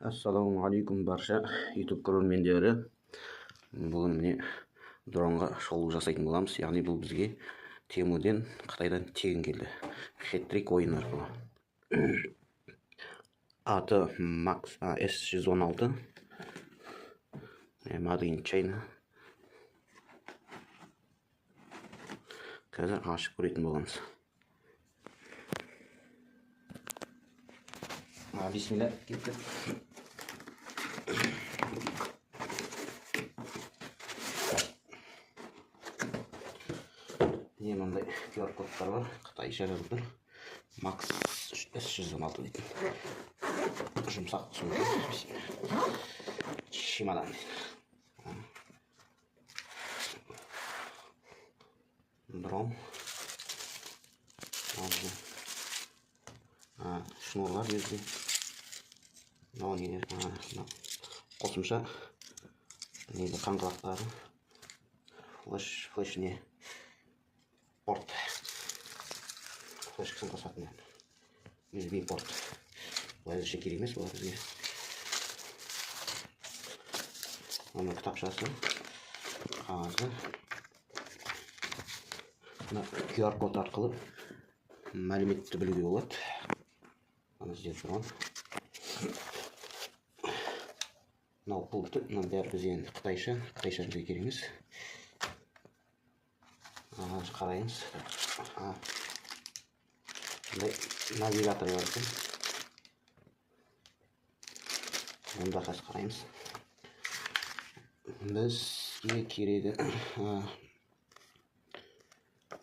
Ассалаумағалейкум барша YouTube көрермендері. Бүгін міне дронға шолу жасайтын боламыз. Яғни бұл бізге Темуден, Қытайдан тегін келді. Хет-трик ойын арқылы. Аты Max S116. Made in China. Қазір ашып көретін боламыз. Бисмилля, кеттік. Мындай QR кодтар бар, Қытайша жазылып тұр. Max S116 дейтін. Жұмсақ сумка. Чемодан. Дрон. Шнурлар жерде. Қосымша қаңғылақтары. Флеш не порт. Флешкасын қосатын USB порт. Бұлайзырша керек емес бұл бізге. Оның кітапшасы, қағазы. QR код арқылы мәліметті білуге болады. Оны іздеп тұрған. Мынау пульті, мынау бәрі біз енді қытайша бізге керек емес. Қараймыз. Навигатор бар екен. Онда қазір қараймыз. Бізге керегі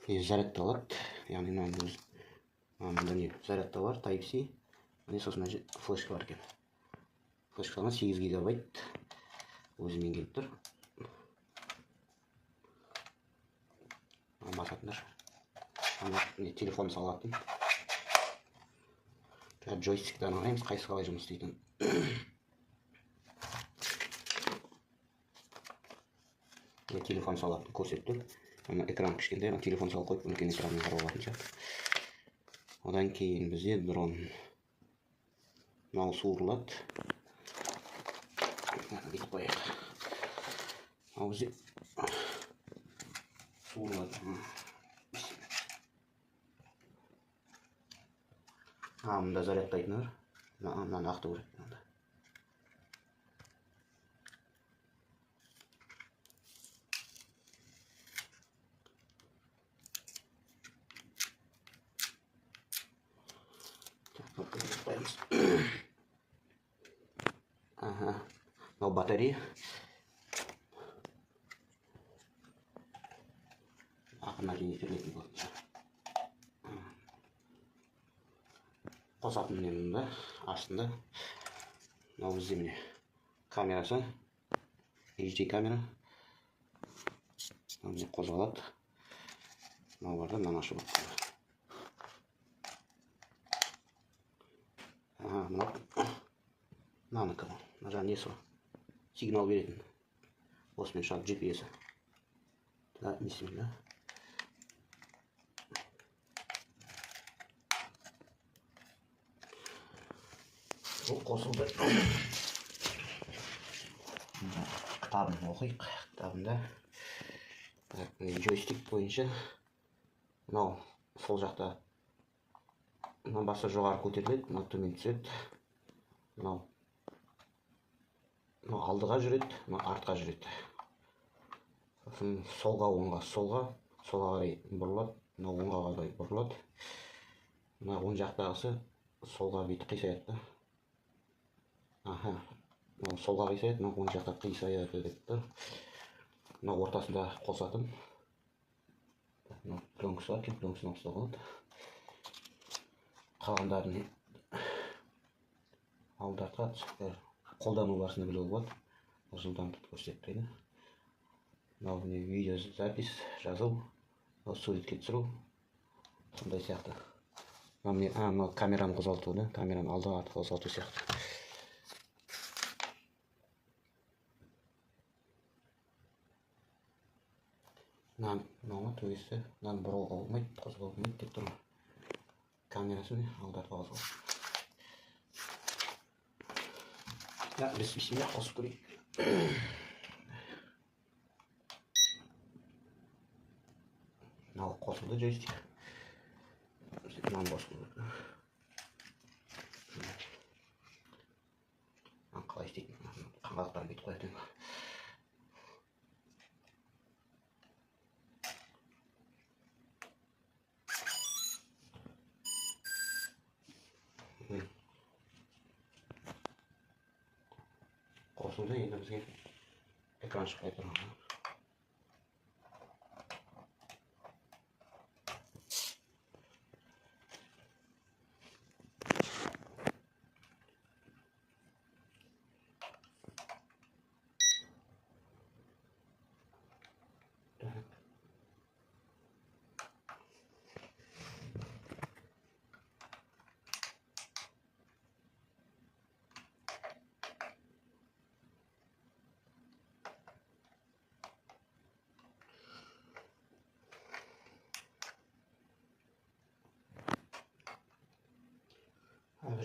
зарядталады. Яғни мында не зарядта бар, Type-C. Сосын флешка бар екен. Флешкаларына 8 гигабайт өзімен келіп тұр. Басатындар. Телефон салатын. Джойстиктен қараймыз, қайсы қалай жұмыс істейтін. Телефон салатын көрсетті. Экран кішкентай, телефон салып қойып, үлкен экранмен қарап алатын сияқты. Одан кейін бізде дрон. Мынау суырылады. Бүйтіп қояйық. Мынау бізде суырылады. Мында зарядтайтын бар. Мынаны ақты көреді. Мынау батарея. Ақырына дейін итерлетін болады. Қосатын міне мұнда, астында. Мынау бізде міне камерасы. HD камера. Міне қозғалады. Мынау барда мынаны ашып отыр. Мынанікі. Мына жағы несі бар? Сигнал беретін. Осымен шығады GPS-і. Бисмилля. Бұл қосылды. Кітабын оқиық. Кітабында джойстик бойынша мынау сол жақта басы жоғары көтеріледі, мынау төмен түседі. Мынау алдыға жүреді, артқа жүреді. Сосын солға, оңға, солға қарай бұрылады, оңға қарай бұрылады. Оң жақтағысы солға бүйтіп қисаяды. Солға қисаяды, оң жақта қисаяды деп тұр. Ортасында қосатын. Пленкасы бар, пленкасына қосып қалады. Қалғандарын алдарға қолдану барысында білуге болады. Жылдамдықты көрсетеді. Мынау видео запись, жазу, суретке түсіру, сондай сияқты. Мынау камераны қозғалту, камераны алдыға артқа қозғалту сияқты. Мынау төбесі, мынаны бұрауға болмайды, қозғауға болмайды деп тұр. Камерасы алды артқа қозғалады. Biz bismillah қосып көрейік. Мынау қосылды джойстик. Мынаны қосылды. Қалай істейтін? Қаңғалақтарын бүйтіп қоятын. Қосылды, енді бізге экран шықпай тұр.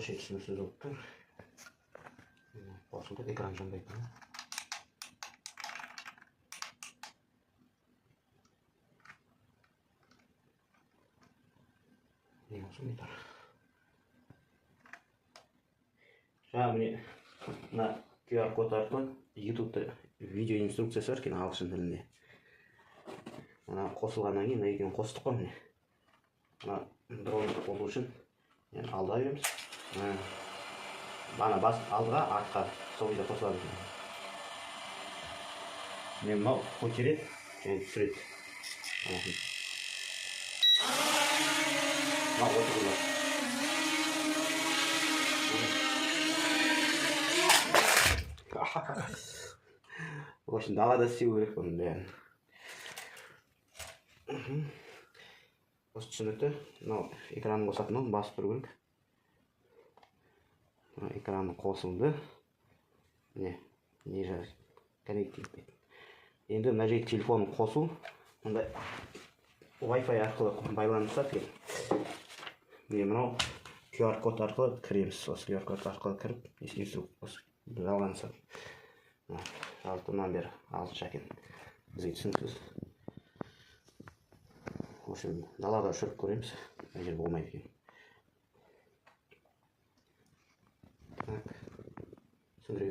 Шетісіне сөз болып тұр. Қосылды, экран жанбайды. Не болсын бейтар. Жаңа міне мына QR код арқылы YouTube видео инструкциясы бар екен ағылшын тілінде. Мына қосылғаннан кейін мына екеуін қостық қой міне. Мына дрон болу үшін алда береміз. Бана бас алдыға, артқа сол үйде қосылады. Мен мынау көтереді және түсіреді. Мынау отырғызылады. В общем, далада істеу керек бұның бәрін. Осы түсінікті. Мынау экранын қосатынын басып тұру керек. Экраны қосылды. Не жазды? Коннектинг дейді. Енді мына жерге телефонын қосу. Мұндай Wi-Fi арқылы байланысады екен. Мынау QR код арқылы кіреміз. Осы QR код арқылы кіріп, байланысады. Алтынан бері ағылшынша екен. Бізге түсініксіз. В общем, далада жүріп көреміз. Мына жер болмайды екен. Так, смотри.